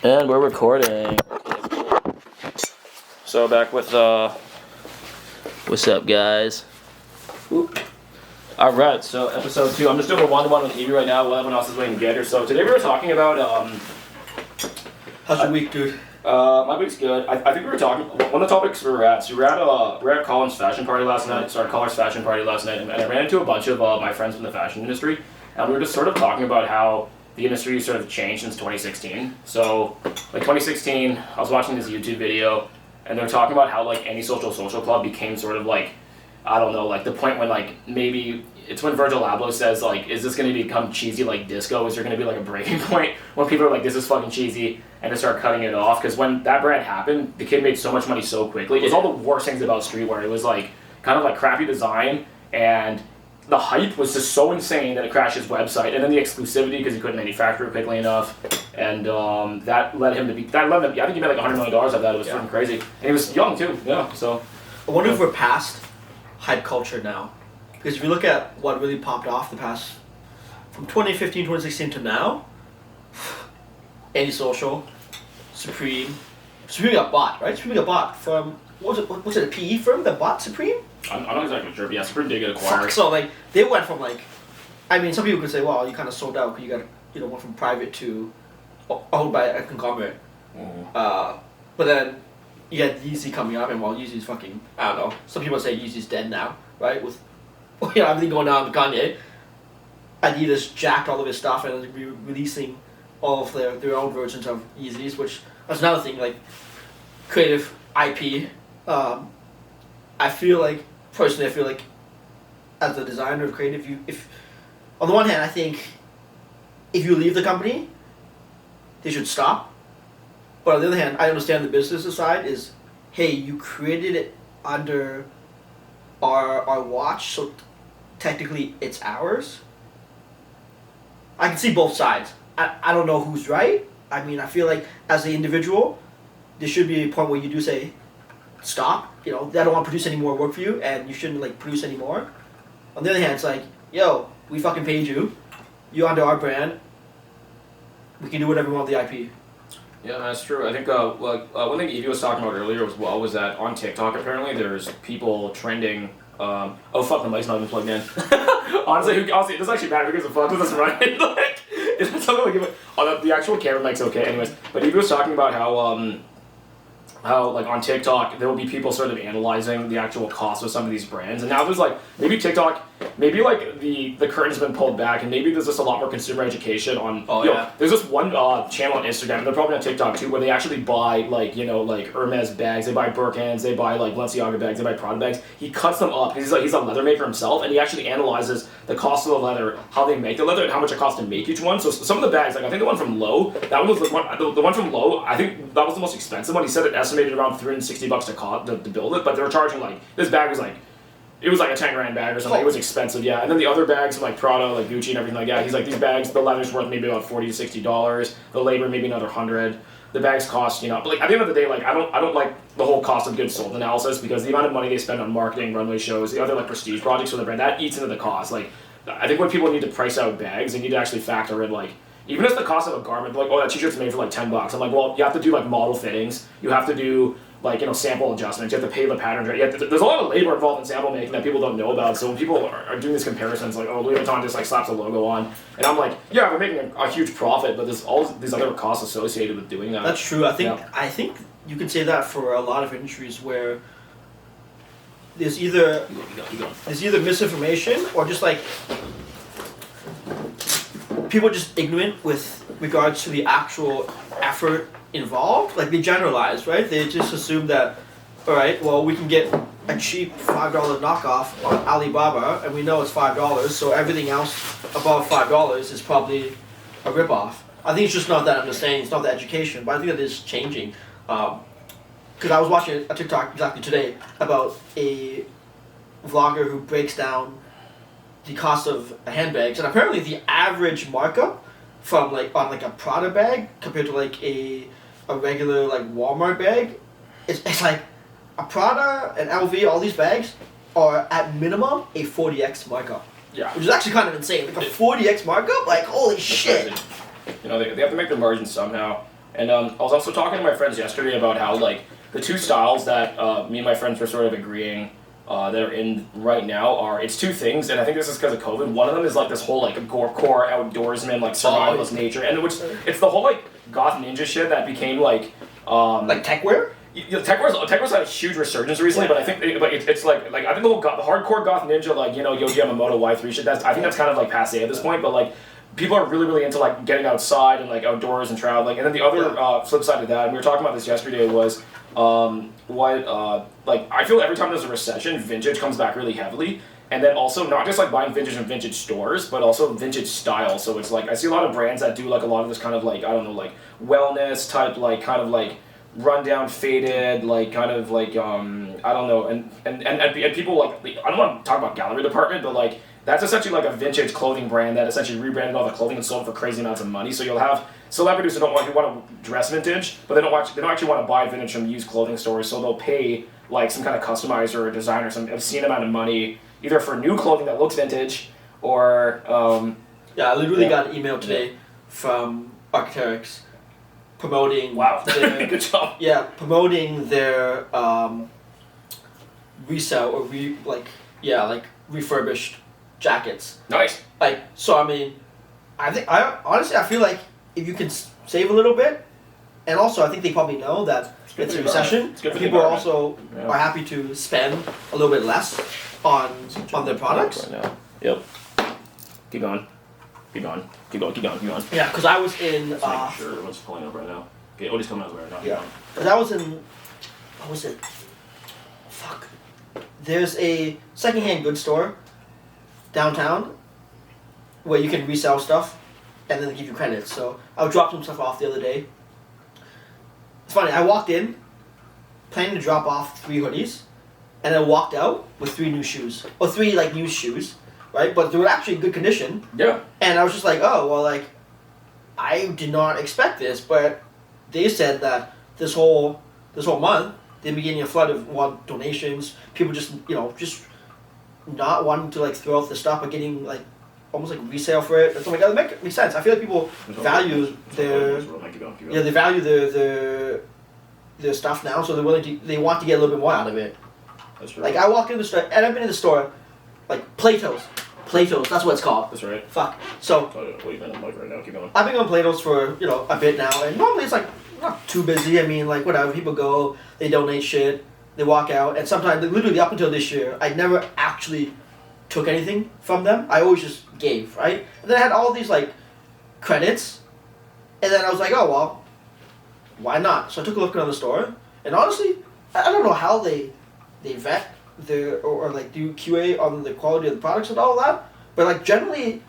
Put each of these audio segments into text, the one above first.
And we're recording. So back with what's up, guys? All right, so episode 2. I'm just doing a one-to-one with Evie right now while everyone else is waiting to get here. So today we were talking about how's your week, dude? My week's good. I think we were talking. One of the topics we were at. So we were at Colin's fashion party last night. Sorry, Colin's fashion party last night, and I ran into a bunch of my friends from the fashion industry, and we were just sort of talking about how the industry sort of changed since 2016. So, like 2016, I was watching this YouTube video, and they're talking about how like any social club became sort of like, I don't know, like the point when like maybe it's when Virgil Abloh says like, is this going to become cheesy like disco? Is there going to be like a breaking point when people are like, this is fucking cheesy, and to start cutting it off? Because when that brand happened, the kid made so much money so quickly. It was all the worst things about streetwear. It was like kind of like crappy design, and the hype was just so insane that it crashed his website, and then the exclusivity because he couldn't manufacture it quickly enough, and that led him to be. I think he made like $100 million of that. It was freaking crazy, and he was young too. Yeah, so I wonder if we're past hype culture now, because if you look at what really popped off the past from 2015, 2016 to now, Antisocial, Supreme got bought, right? Supreme got bought from was it a PE firm that bought Supreme? I'm not exactly sure, but yeah, Supreme did get acquired. So like they went from like, I mean, some people could say, well, you kind of sold out because you got went from private to owned by a conglomerate. Mm-hmm. But then you had Yeezy coming up, and well, Yeezy's fucking, I don't know. Some people say Yeezy's dead now, right? With everything going on with Kanye, Adidas jacked all of his stuff and is releasing all of their own versions of Yeezys, which that's another thing, like creative IP. I feel like as a designer of creative, if on the one hand I think if you leave the company, they should stop. But on the other hand, I understand the business side is, hey, you created it under our watch, so technically it's ours. I can see both sides. I don't know who's right. I mean, I feel like as an individual, there should be a point where you do say, stop. I don't want to produce any more work for you, and you shouldn't like produce any more. On the other hand, it's like, yo, we fucking paid you. You're under our brand. We can do whatever we want with the IP. Yeah, that's true. I think one thing Evie was talking about earlier as well was that on TikTok apparently there's people trending. Oh fuck, the mic's not even plugged in. honestly, it doesn't actually matter because the fuck with us running. Like, it's something like the actual camera mic's okay, anyways. But Evie was talking about how like on TikTok there will be people sort of analyzing the actual cost of some of these brands, and now there's like maybe TikTok, maybe like the curtain's been pulled back, and maybe there's just a lot more consumer education on. There's this one channel on Instagram, and they're probably on TikTok too, where they actually buy like like Hermes bags, they buy Birkins, they buy like Balenciaga bags, they buy Prada bags. He cuts them up because he's a leather maker himself, and he actually analyzes the cost of the leather, how they make the leather, and how much it costs to make each one. So some of the bags, like I think the one from Lowe, that one was the one from Lowe. I think that was the most expensive one. He said it estimated around $360 to build it, but they were charging like this bag was like. It was like a $10,000 bag or something. It was expensive, yeah. And then the other bags from like Prada, like Gucci and everything like that. He's like, these bags, the leather's worth maybe about $40 to $60. The labor maybe another $100. The bags cost, but like at the end of the day, like I don't like the whole cost of goods sold analysis, because the amount of money they spend on marketing, runway shows, the other like prestige projects for the brand, that eats into the cost. Like I think when people need to price out bags, they need to actually factor in like, even if the cost of a garment, like, oh, that t-shirt's made for like $10. I'm like, well, you have to do like model fittings. You have to do like, sample adjustments. You have to pay the pattern. There's a lot of labor involved in sample making that people don't know about. So when people are doing these comparisons, like, oh, Louis Vuitton just like slaps a logo on, and I'm like, yeah, we're making a huge profit, but there's all these other costs associated with doing that. That's true. I think you can say that for a lot of industries where there's either misinformation or just like people are just ignorant with regards to the actual effort involved. Like they generalize, right? They just assume that, all right, well, we can get a cheap $5 knockoff on Alibaba, and we know it's $5, so everything else above $5 is probably a ripoff. I think it's just not that understanding, it's not that education, but I think that is changing. Because I was watching a TikTok exactly today about a vlogger who breaks down the cost of handbags, and apparently the average markup from like on like a Prada bag compared to like a regular like Walmart bag, it's like a Prada and LV, all these bags are at minimum a 40x markup. Yeah. Which is actually kind of insane. Like a 40x markup, like holy shit. They have to make their margins somehow. And I was also talking to my friends yesterday about how like the two styles that me and my friends were sort of agreeing that are in right now are it's two things, and I think this is because of COVID. One of them is like this whole like core outdoorsman like survivalist nature, and which it's the whole like goth ninja shit that became like techwear. Techwear's had a huge resurgence recently, but I think it's like I think the hardcore goth ninja like Yohji Yamamoto Y3 shit. I think that's kind of like passe at this point, but like people are really into like getting outside and like outdoors and traveling. And then the other flip side of that, and we were talking about this yesterday, was like I feel every time there's a recession, vintage comes back really heavily. And then also not just like buying vintage in vintage stores, but also vintage style. So it's like I see a lot of brands that do like a lot of this kind of like I don't know like wellness type like kind of like rundown, faded, like kind of like I don't know, and people like I don't want to talk about gallery department, but like that's essentially like a vintage clothing brand that essentially rebranded all the clothing and sold it for crazy amounts of money. So you'll have celebrities who want to dress vintage, but they don't actually want to buy vintage from used clothing stores. So they'll pay like some kind of customizer or designer some obscene amount of money either for new clothing that looks vintage or I literally got an email today from Arc'teryx promoting their, good job. Yeah, promoting their resale or refurbished jackets. Nice. Like so, I mean, I feel like if you can save a little bit, and also I think they probably know that it's a recession. People also are happy to spend a little bit less on their products. Right now. Yep. Keep going. Yeah, because I was in. Sure, what's pulling up right now? Okay, Odie's coming out right now. Yeah. Because I was in. What was it? Fuck. There's a secondhand goods store downtown where you can resell stuff and then they give you credits. So I dropped some stuff off the other day. It's funny, I walked in planning to drop off 3 hoodies and I walked out with 3 new shoes. Or 3 like new shoes, right? But they were actually in good condition. Yeah. And I was just like, oh, well, like, I did not expect this, but they said that this whole month they've been getting a flood of donations. People just not wanting to like throw out the stuff, but getting like almost like resale for it. So like that makes sense. I feel like people value they value their stuff now, so they want to get a little bit more out of it. That's true. Like I walk in the store, and I've been in the store, like Plato's, that's what it's called. That's right. Fuck. So. You've been on mic right now. Keep going. I've been on Plato's for a bit now, and normally it's like not too busy. I mean, like whatever. People go, they donate shit, they walk out, and sometimes, literally up until this year, I never actually took anything from them. I always just gave, right? And then I had all these like credits, and then I was like, oh well, why not? So I took a look around the store, and honestly, I don't know how they vet or like do QA on the quality of the products and all that, but like generally,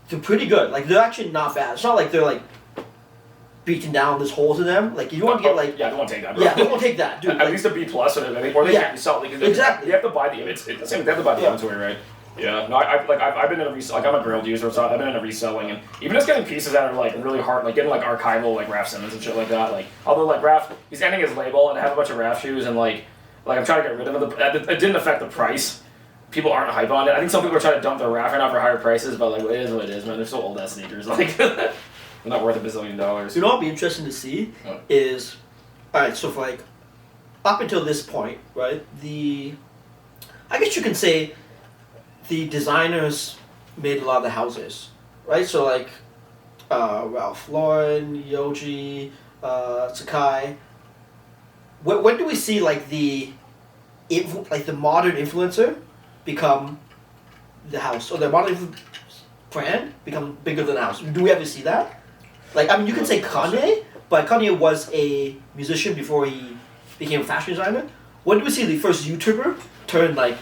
they're pretty good. Like they're actually not bad. It's not like they're like beating down, there's holes in them. Like you want to get like don't want to take that. Bro. Yeah, don't want to take that, dude. At least a B plus or anything, or they can't sell it. Exactly. You have to buy it's the same. They have to buy the inventory, right? Yeah. No, I've been in a like I'm a grilled user, so I've been in a reselling, and even just getting pieces that are like really hard, like getting like archival like Raph Simmons and shit like that. Like although like Raph, he's ending his label and I have a bunch of Raph shoes and like I'm trying to get rid of it. It didn't affect the price. People aren't hype on it. I think some people are trying to dump their Raph right now for higher prices, but like it is what it is, man. They're so old ass sneakers. Like they're not worth $1 bazillion. You know what would be interesting to see is, alright, so for like up until this point, right? I guess you can say the designers made a lot of the houses, right? So like Ralph Lauren, Yohji, Sakai. When do we see like the modern influencer become the house, or the modern brand become bigger than the house? Do we ever see that? Like, I mean, you can say Kanye, but Kanye was a musician before he became a fashion designer. When do we see the first YouTuber turn like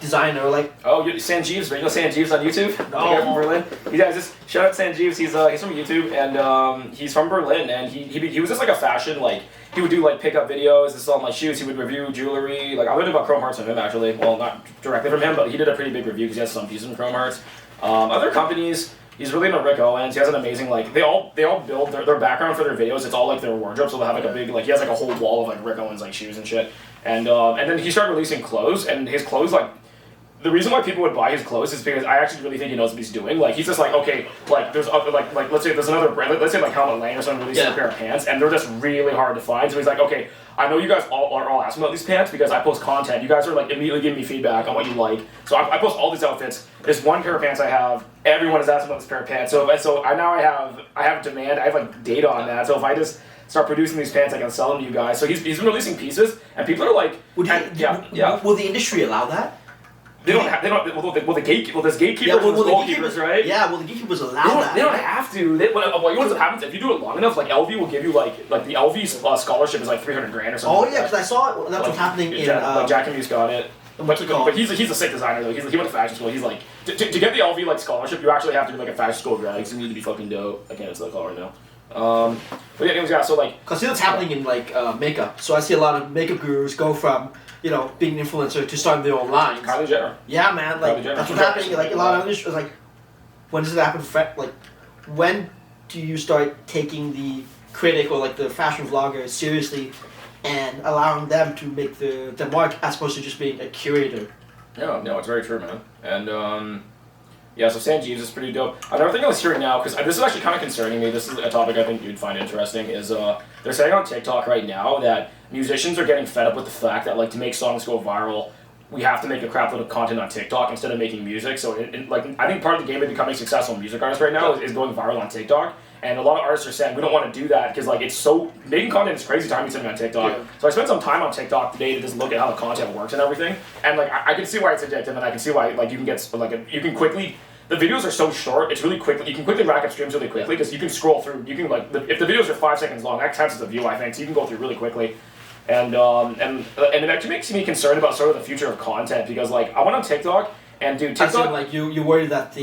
designer? Like Sanjeev's, right? You know Sanjeev's on YouTube? The guy from Berlin. Just shout out Sanjeev's. He's from YouTube and he's from Berlin, and he was just like a fashion like. He would do like pickup videos and sell my shoes. He would review jewelry. Like I learned about Chrome Hearts from him actually. Well, not directly from him, but he did a pretty big review because he has some pieces from Chrome Hearts. Other companies, he's really into Rick Owens. He has an amazing like they all build their background for their videos. It's all like their wardrobe, so they'll have like a big like he has like a whole wall of like Rick Owens like shoes and shit. And then he started releasing clothes, and his clothes like the reason why people would buy his clothes is because I actually really think he knows what he's doing. Like he's just like, okay, like there's other like let's say there's another brand, let's say like Helmut Lang or something releases a pair of pants, and they're just really hard to find. So he's like, okay, I know you guys all are all asking about these pants because I post content. You guys are like immediately giving me feedback on what you like. So I post all these outfits. There's one pair of pants I have. Everyone is asking about this pair of pants. So I have demand. I have like data on that. So if I just start producing these pants, I can sell them to you guys. So he's been releasing pieces, and people are like, will the industry allow that? They don't. There's gatekeepers, goalkeepers, right? Yeah, well, the gatekeepers allow that. They don't have to. You know what happens if you do it long enough? Like LV will give you like the LV scholarship is like $300,000 or something. Oh yeah, because I saw that's what's happening in. Like Jack and Muse got it. But he's a sick designer though. He went to fashion school. He's like to get the LV like scholarship, you actually have to do like a fashion school grad. So you need to be fucking dope. I can't answer that call right now. But yeah, anyways, yeah. So like, cause see what's happening in like makeup. So I see a lot of makeup gurus go from being an influencer to starting their own lines. Kylie Jenner. Yeah, man. Like that's what's happening. Like a lot of industries. Like when does it happen? Like when do you start taking the critic or like the fashion vlogger seriously and allowing them to make the mark as opposed to just being a curator? Yeah, no, it's very true, man. And yeah, so Sanjeev is pretty dope. Another thing I was hearing now, because this is actually kind of concerning me, this is a topic I think you'd find interesting, is they're saying on TikTok right now that musicians are getting fed up with the fact that like to make songs go viral, we have to make a crap load of content on TikTok instead of making music. So like I think part of the game of becoming successful music artists right now is going viral on TikTok. And a lot of artists are saying we don't want to do that because like it's so making content is crazy time consuming on TikTok. Yeah. So I spent some time on TikTok today to just look at how the content works and everything. And like I can see why it's addictive, and I can see why like you can get you can quickly. The videos are so short, it's really quick. You can quickly rack up streams really quickly because you can scroll through. You can like if the videos are 5 seconds long, that counts as a view, I think. So you can go through really quickly, and it actually makes me concerned about sort of the future of content because like I went on TikTok and dude, TikTok like you worry that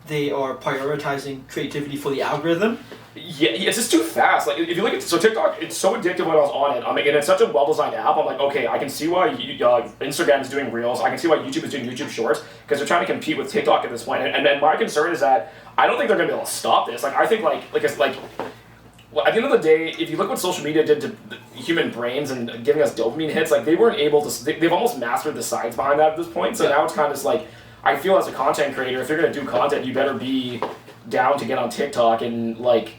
they are prioritizing creativity for the algorithm. Yeah, it's just too fast. Like if you look at TikTok, it's so addictive when I was on it. And it's such a well-designed app. I'm like, okay, I can see why Instagram is doing Reels. I can see why YouTube is doing YouTube Shorts because they're trying to compete with TikTok at this point. And my concern is that I don't think they're gonna be able to stop this. Like I think well, at the end of the day, if you look what social media did to human brains and giving us dopamine hits, like they weren't able to. They've almost mastered the science behind that at this point. So now it's kind of just like I feel as a content creator, if you're gonna do content, you better be down to get on TikTok and like.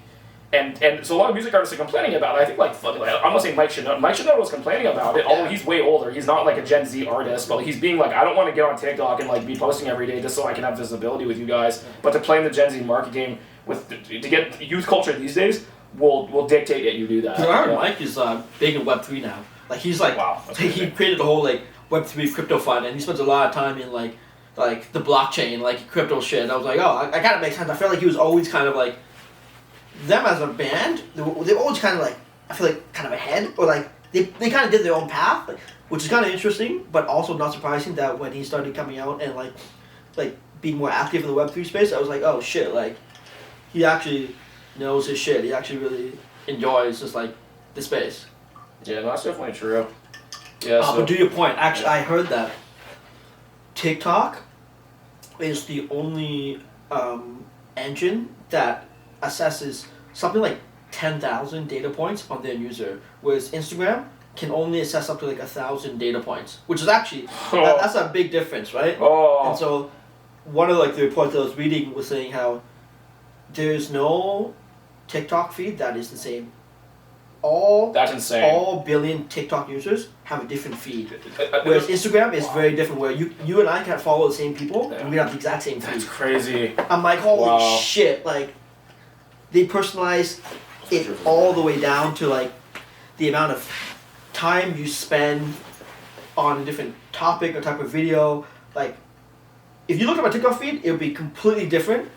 And so a lot of music artists are complaining about it. I think I'm not saying Mike Shinoda. Mike Shinoda was complaining about it, although he's way older. He's not like a Gen Z artist, but he's being like, I don't want to get on TikTok and like be posting every day just so I can have visibility with you guys. But to play in the Gen Z market game to get youth culture these days will dictate that you do that. I heard Mike is big in Web3 now. Like he's like, wow, he created a whole like Web3 crypto fund, and he spends a lot of time in like the blockchain, like crypto shit. And I was like, oh, I kind of makes sense. I feel like he was always kind of like. Them as a band, they're always kind of like, I feel like kind of ahead, or like they kind of did their own path, like, which is kind of interesting, but also not surprising that when he started coming out and like being more active in the Web3 space, I was like, oh shit, like he actually knows his shit. He actually really enjoys just like the space. Yeah, no, that's definitely true. Yeah. But to your point, actually, I heard that TikTok is the only engine that assesses something like 10,000 data points on their user, whereas Instagram can only assess up to like 1,000 data points, which is actually that's a big difference, right? Oh. And so one of like the reports that I was reading was saying how there's no TikTok feed that is the same. That's insane. All billion TikTok users have a different feed, whereas Instagram is very different. Where you and I can follow the same people and we have the exact same feed. That's crazy. I'm like, holy shit! Like. They personalize it all the way down to like the amount of time you spend on a different topic or type of video. Like, if you look at my TikTok feed, it would be completely different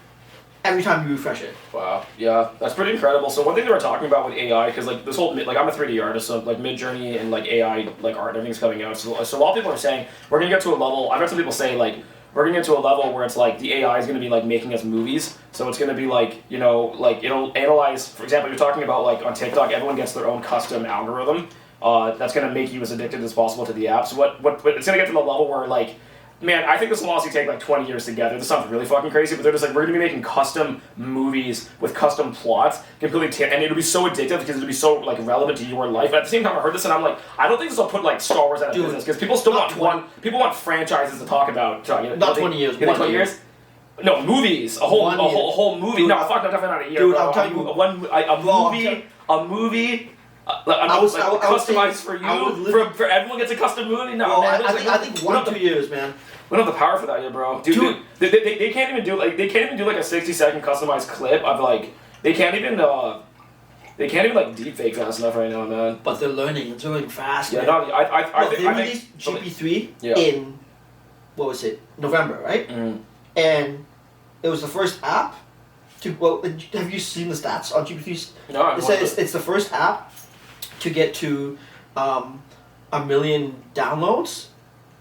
every time you refresh it. Wow, yeah, that's pretty incredible. So one thing they were talking about with AI, because like this whole like I'm a 3D artist, so like Midjourney and like AI like art and everything's coming out. So a lot of people are saying we're gonna get to a level. I've heard some people say like. We're getting into a level where it's like the AI is going to be like making us movies. So it's going to be like, like it'll analyze, for example, you're talking about like on TikTok, everyone gets their own custom algorithm that's going to make you as addicted as possible to the app. So what it's going to get to the level where like Man, I think this will honestly take like 20 years to get there. This sounds really fucking crazy, but they're just like, we're gonna be making custom movies with custom plots, and it'll be so addictive because it'll be so like relevant to your life. But at the same time, I heard this and I'm like, I don't think this will put like Star Wars out of business because people still people want franchises to talk about. Not 20 years. 20 years? No, movies. A whole movie. Dude, no, fuck, no, definitely not a year. Dude, bro. I'm telling you, a movie. Customized for you. For everyone gets a custom movie. No, well, man. I think 1-2 years, man. We don't have the power for that yet, bro. Dude, they can't even do like a 60-second customized clip of like they can't even like deepfake fast enough right now, man. But they're learning. It's learning fast. Yeah, man. no, I think they released GP3 in what was it? November, right? Mm. And it was the first app to. Well, have you seen the stats on GP3? No, It says it's the first app to get to 1 million downloads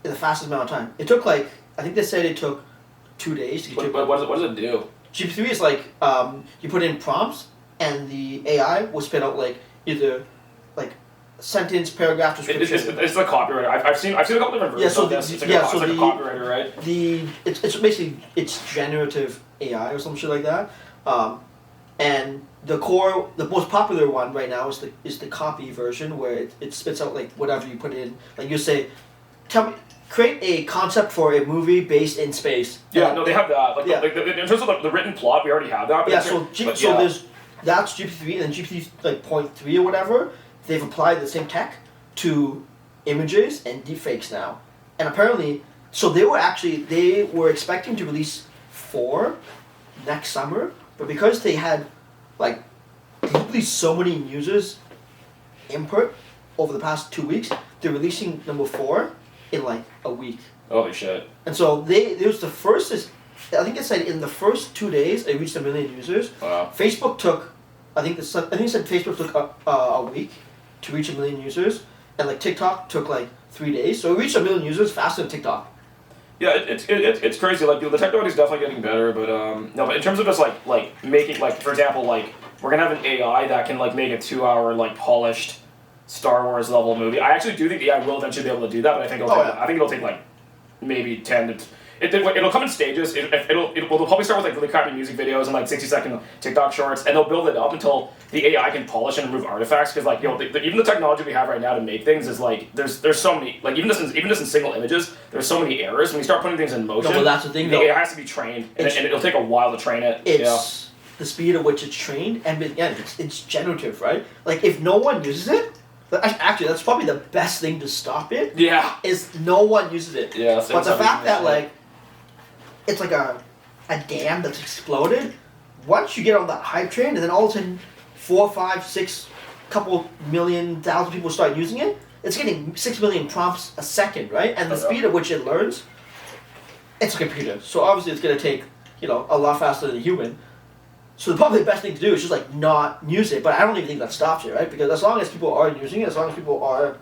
in the fastest amount of time. It took I think they said it took 2 days to get what does it do? GP3 is you put in prompts and the AI will spit out either sentence, paragraph, description. It's like copywriter. I've seen a couple different versions of this. It's like a copywriter, right? It's basically it's generative AI or some shit like that. And the most popular one right now is the copy version where it spits out whatever you put in. Like you say, create a concept for a movie based in space. Yeah, no, they have that. In terms of the written plot, we already have that. So there's that's GPT-3 and then GPT point 3 or whatever. They've applied the same tech to images and deepfakes now, and apparently, so they were expecting to release 4 next summer, but because they had literally so many users input over the past 2 weeks, they're releasing number 4 in a week. Holy shit! And so it was the first. I think it said in the first 2 days it reached 1 million users. Wow. Facebook took, I think it said Facebook took a week to reach 1 million users, and TikTok took 3 days. So it reached 1 million users faster than TikTok. Yeah, it's crazy. The technology is definitely getting better, but no. But in terms of just making for example we're gonna have an AI that can make a 2-hour polished Star Wars level movie. I actually do think the AI will eventually be able to do that, but I think it'll take maybe 10 to. It'll come in stages. They'll probably start with really crappy music videos and 60-second TikTok shorts, and they'll build it up until the AI can polish and remove artifacts. Because even the technology we have right now to make things is there's so many even just in single images there's so many errors when you start putting things in motion. No, but that's the thing. The AI has to be trained, and it'll take a while to train it. It's the speed at which it's trained, and again, it's generative, right? If no one uses it. Actually, that's probably the best thing to stop it. Yeah. Is no one uses it. Yeah. But the fact that it's like a dam that's exploded. Once you get on that hype train, and then all of a sudden, 4, 5, 6, couple million, 1,000 people start using it. It's getting 6 million prompts a second, right? And the speed at which it learns, it's a computer. So obviously, it's gonna take a lot faster than a human. So probably the best thing to do is just not use it. But I don't even think that stops it, right? Because as long as people are using it, as long as people are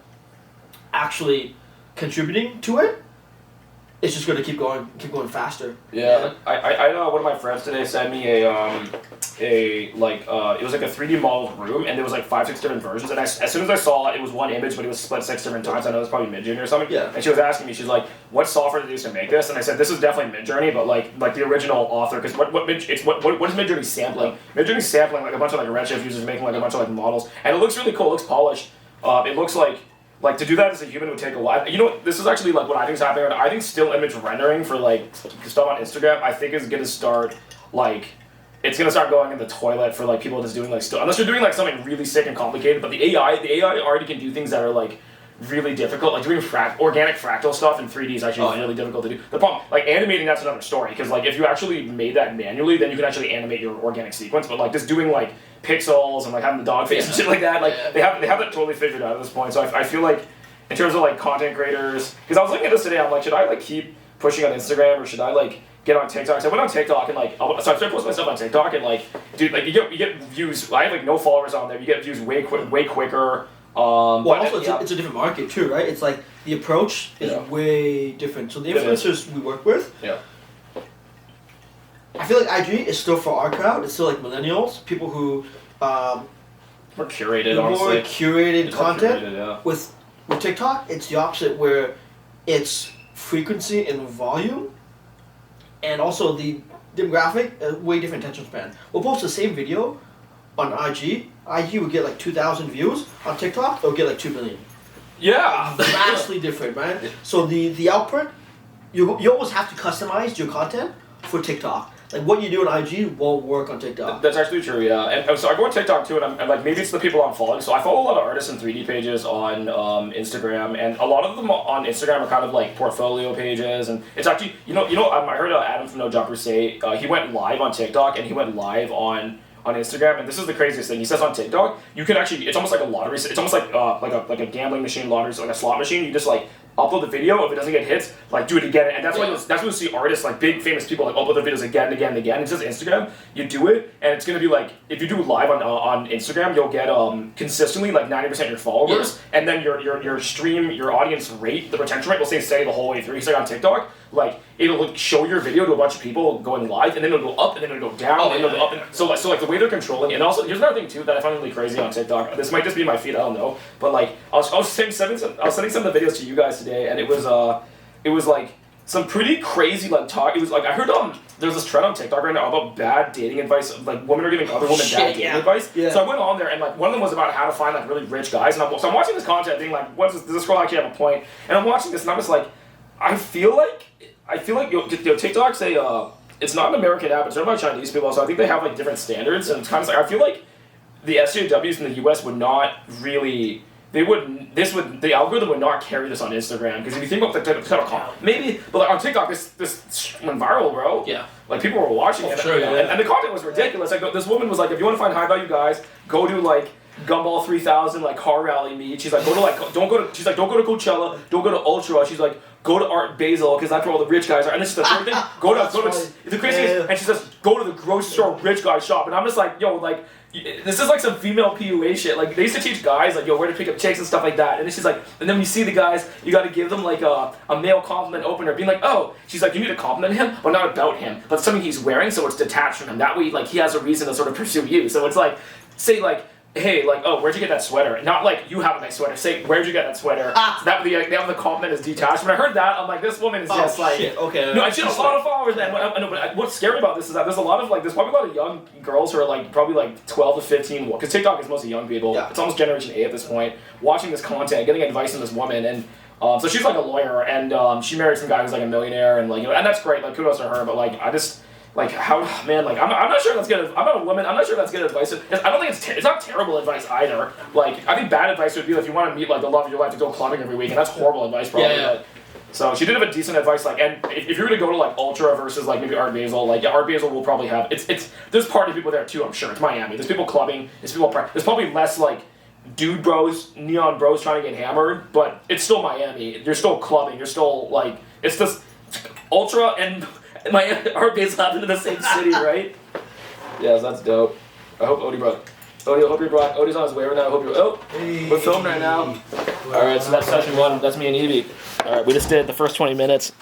actually contributing to it, it's just going to keep going faster. Yeah, I know one of my friends today sent me it was a 3D model room, and there was 5-6 different versions. And as soon as I saw it was one image, but it was split 6 different times. I know it was probably Midjourney or something. Yeah. And she was asking me, she's like, "What software did you use to make this?" And I said, "This is definitely Midjourney, but like the original author, because what is Midjourney sampling? Midjourney's sampling a bunch of Redshift users making a bunch of models, and it looks really cool. It looks polished. It looks to do that as a human would take a while. You know what? This is actually what I think is happening. I think still image rendering for stuff on Instagram, I think is gonna start it's gonna start going in the toilet for people just doing still, unless you're doing something really sick and complicated. But the AI already can do things that are really difficult. Doing organic fractal stuff in 3D is actually really difficult to do. The problem, animating, that's another story, because if you actually made that manually, then you can actually animate your organic sequence. But just doing pixels and having the dog face and shit like that, they have that totally figured out at this point. So I feel in terms of content creators, because I was looking at this today, I'm should I keep pushing on Instagram, or should I get on TikTok? So I went on TikTok and so I started posting my stuff on TikTok, and dude, you get views. I have no followers on there. You get views way quicker. It's a different market too, right? It's the approach is way different. So the influencers we work with, I feel IG is still for our crowd. It's still millennials, people who more curated, honestly. More curated content. More curated, With TikTok, it's the opposite, where it's frequency and volume, and also the demographic, way different attention span. We'll post the same video on IG. IG would get like 2,000 views. On TikTok, it'll get like 2 million. Yeah. Vastly different, man. So the output, you always have to customize your content for TikTok. Like what you do on IG won't work on TikTok. That's actually true, yeah. And so I go on TikTok too, and I'm like, maybe it's the people I'm following. So I follow a lot of artists and 3D pages on Instagram, and a lot of them on Instagram are kind of like portfolio pages. And it's actually, I heard Adam from No Jumper say he went live on TikTok and he went live on Instagram, and this is the craziest thing. He says on TikTok, you can actually, it's almost like a lottery. It's almost like a gambling machine lottery, so like a slot machine. You just like upload the video. If it doesn't get hits, like do it again, and that's why you see artists like big famous people like upload their videos again and again and again. It's just Instagram. You do it, and it's gonna be like if you do it live on Instagram, you'll get consistently like 90% of your followers, and then your stream, your audience rate, the retention rate will stay steady the whole way through. It's like on TikTok, like it'll like, show your video to a bunch of people going live, and then it'll go up, and then it'll go down, and it'll go up. And so like the way they're controlling, and also here's another thing too that I find really crazy on TikTok. This might just be my feed, I don't know, but like I was sending some of the videos to you guys today, and it was like some pretty crazy like talk. It was like I heard there's this trend on TikTok right now about bad dating advice. Like women are giving other women bad dating advice. Yeah. So I went on there, and like one of them was about how to find like really rich guys. And I'm watching this content, being like, does this girl actually have a point? And I'm watching this, and I'm just like, I feel like TikTok's it's not an American app. It's run by Chinese people, so I think they have like different standards. And it's kind of like I feel like the SJWs in the US would not really. The algorithm would not carry this on Instagram, because if you think about the type of maybe, but like on TikTok, this went viral, bro. Yeah. Like people were watching it, sure, and the content was ridiculous. Like this woman was like, if you want to find high value guys, go to like Gumball 3000 like car rally meet. She's like, don't go to Coachella, don't go to Ultra. She's like, go to Art Basel, because that's where all the rich guys are. And this is the third thing. Go to the craziest, and she says, go to the grocery store rich guy shop. And I'm just like, yo, like. This is like some female PUA shit. Like they used to teach guys like, yo, where to pick up chicks and stuff like that. And then she's like, and then when you see the guys, you got to give them like a male compliment opener, being like, oh, she's like, you need to compliment him, but not about him, but something he's wearing, so it's detached from him. That way, like he has a reason to sort of pursue you. So it's like, say like, hey, like, oh, where'd you get that sweater? Not like, you have a nice sweater. Say, where'd you get that sweater? So that would be like, the compliment is detached. When I heard that, I'm like, this woman is just like... Shit. Okay. No, and she has a lot of followers. But what's scary about this is that there's there's probably a lot of young girls who are like, probably like 12 to 15, because TikTok is mostly young people. Yeah. It's almost Generation A at this point, watching this content, getting advice from this woman, and... so she's like a lawyer, and she married some guy who's like a millionaire, and like, and that's great, like, kudos to her, but like, I just... Like how, man, like I'm not sure that's good. I'm not a woman. I'm not sure that's good advice. I don't think it's not terrible advice either. Like I think bad advice would be like, if you want to meet like the love of your life, to go clubbing every week, and that's horrible advice probably. Yeah. But, so she did have a decent advice. Like, and if you're gonna go to like Ultra versus like maybe Art Basel, like Art Basel will probably have there's party people there too. I'm sure it's Miami. There's people clubbing. There's probably less like dude bros, neon bros trying to get hammered, but it's still Miami. You're still clubbing. You're still like it's just Ultra and. Art Basel happened in the same city, right? Yeah, so that's dope. I hope Odie brought. Odie, I hope you brought. Odie's on his way right now. I hope you're. Oh, we're filming right now. All right, so that's session 1. That's me and Evie. All right, we just did the first 20 minutes.